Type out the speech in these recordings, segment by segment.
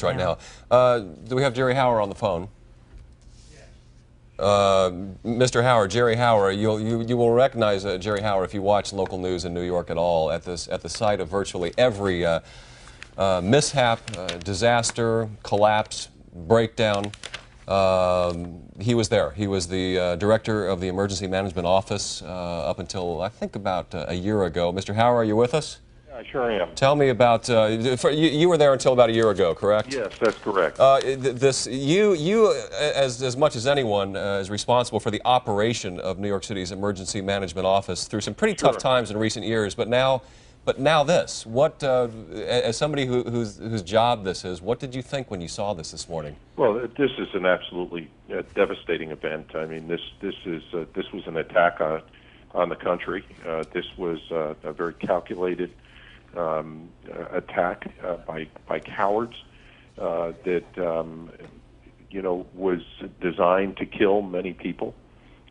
right now. Do we have Jerry Hauer on the phone? Mr. Hauer, Jerry Hauer, you will recognize Jerry Hauer if you watch local news in New York at all. At the site of virtually every mishap, disaster, collapse, breakdown, he was there. He was the director of the Emergency Management Office up until I think about a year ago. Mr. Hauer, are you with us? I sure am. Tell me about, you were there until about a year ago, correct? Yes, that's correct. You as much as anyone, is responsible for the operation of New York City's Emergency Management Office through some pretty tough times in recent years, but now this. What, as somebody whose job this is, what did you think when you saw this morning? Well, this is an absolutely devastating event. I mean, this was an attack on the country. This was a very calculated attack by cowards that was designed to kill many people.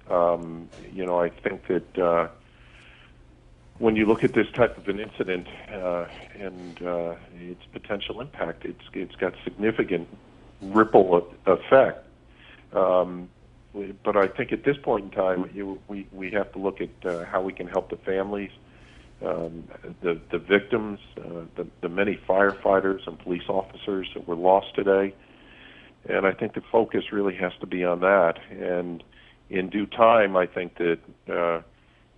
I think that when you look at this type of an incident and its potential impact, it's got significant ripple effect. But I think at this point in time, we have to look at how we can help the families, the victims, the many firefighters and police officers that were lost today. And I think the focus really has to be on that. And in due time, I think that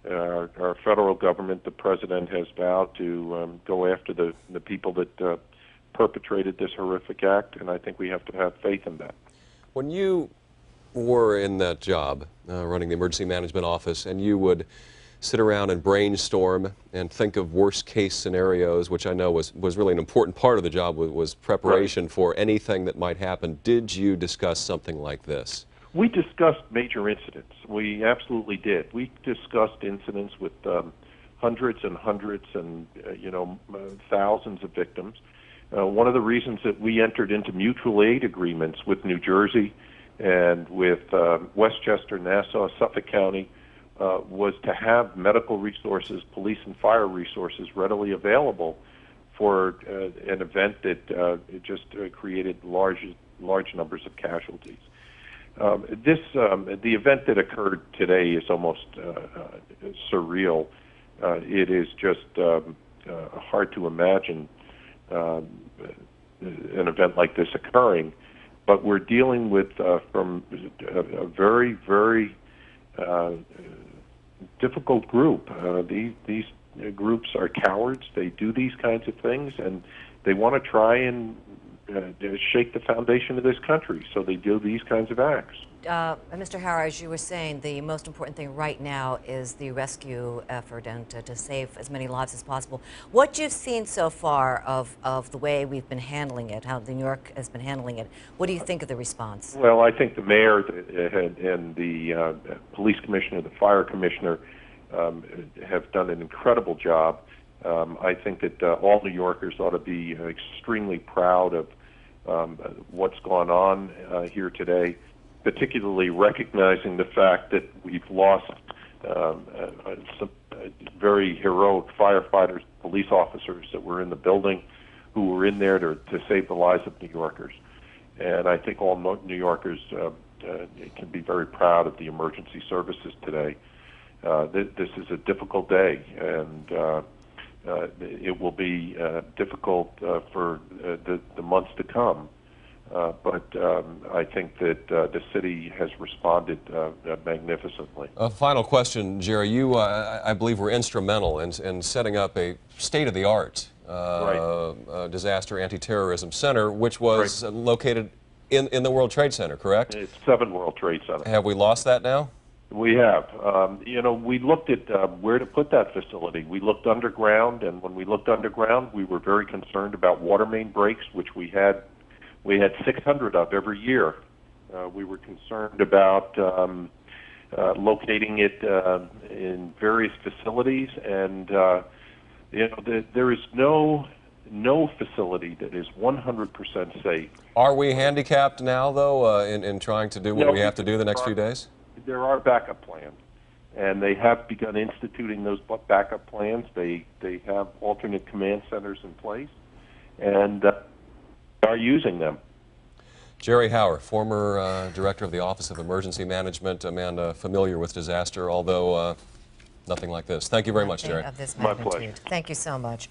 our federal government, the president, has vowed to go after the people that perpetrated this horrific act, and I think we have to have faith in that. When you were in that job, running the Emergency Management Office, and you would sit around and brainstorm and think of worst-case scenarios, which I know was really an important part of the job, was preparation for anything that might happen. Did you discuss something like this? We discussed major incidents. We absolutely did. We discussed incidents with hundreds and hundreds and thousands of victims. One of the reasons that we entered into mutual aid agreements with New Jersey and with Westchester, Nassau, Suffolk County was to have medical resources, police and fire resources readily available for an event that just created large numbers of casualties. The event that occurred today is almost surreal. It is just hard to imagine an event like this occurring, but we're dealing with from a very, very difficult group. These groups are cowards. They do these kinds of things, and they want to try and shake the foundation of this country, so they do these kinds of acts. Mr. Hauer, as you were saying, the most important thing right now is the rescue effort and to save as many lives as possible. What you've seen so far of the way we've been handling it, how New York has been handling it, what do you think of the response? Well, I think the mayor and the police commissioner, the fire commissioner have done an incredible job. I think that all New Yorkers ought to be extremely proud of what's gone on here today, particularly recognizing the fact that we've lost some very heroic firefighters, police officers that were in the building who were in there to save the lives of New Yorkers. And I think all New Yorkers can be very proud of the emergency services today. This is a difficult day, and it will be difficult for the months to come. But I think that the city has responded magnificently. A final question, Jerry. You, I believe, were instrumental in setting up a state-of-the-art disaster anti-terrorism center, which was located in the World Trade Center, correct? It's 7 World Trade Center. Have we lost that now? We have. We looked at where to put that facility. We looked underground, and when we looked underground, we were very concerned about water main breaks, which we had 600 of every year. We were concerned about locating it in various facilities, and there is no facility that is 100% safe. Are we handicapped now, though, in trying to do what we have to do the next few days? There are backup plans, and they have begun instituting those backup plans. They have alternate command centers in place, and are using them. Jerry Hauer, former director of the Office of Emergency Management, a man familiar with disaster, although nothing like this. Thank you very much, Nothing Jerry. of this My pleasure. magnitude. Thank you so much.